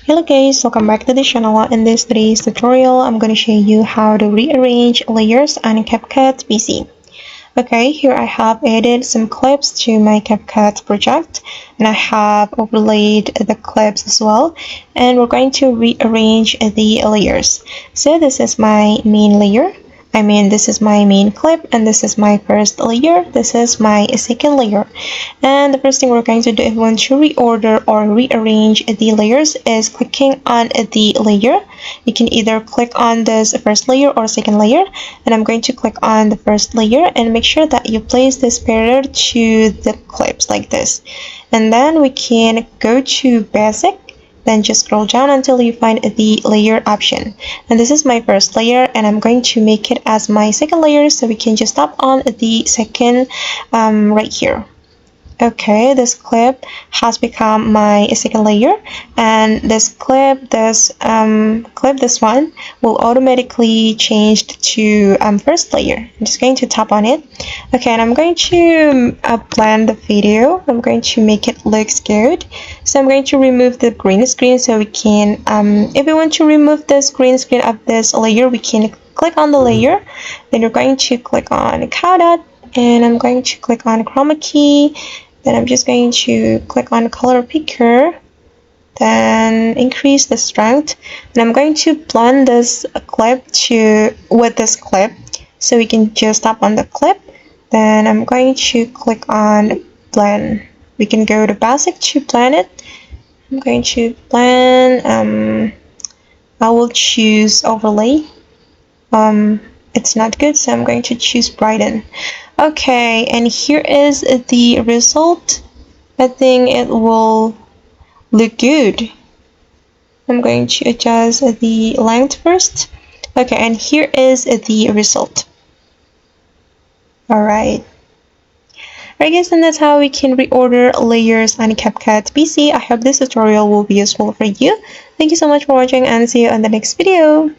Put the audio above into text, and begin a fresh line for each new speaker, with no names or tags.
Hello guys, welcome back to the channel. In this today's tutorial, I'm going to show you how to rearrange layers on CapCut PC. Okay, here I have added some clips to my CapCut project and I have overlaid the clips as well, and we're going to rearrange the layers. So this is my main layer. This is my main clip, and this is my first layer. This is my second layer. And the first thing we're going to do if we want to reorder or rearrange the layers is clicking on the layer. You can either click on this first layer or second layer, and I'm going to click on the first layer and make sure that you place this parallel to the clips like this. And then we can go to basic, then just scroll down until you find the layer option. And this is my first layer, and I'm going to make it as my second layer, so we can just tap on the second right here. Okay, this clip has become my second layer, and this clip, this one will automatically change to first layer. I'm just going to tap on it. Okay, and I'm going to blend the video. I'm going to make it look good. So I'm going to remove the green screen, so we can, if we want to remove this green screen of this layer, we can click on the layer. Then you're going to click on CapCut, and I'm going to click on chroma key. Then I'm just going to click on color picker, then increase the strength, and I'm going to blend this clip with this clip, so we can just tap on the clip. Then I'm going to click on blend. We can go to basic to blend it. I'm going to blend. I will choose overlay. It's not good, so I'm going to choose brighten. Okay, and here is the result. I think it will look good. I'm going to adjust the length first. Okay, and here is the result. Alright guys, and that's how we can reorder layers on CapCut PC. I hope this tutorial will be useful for you. Thank you so much for watching, and see you on the next video.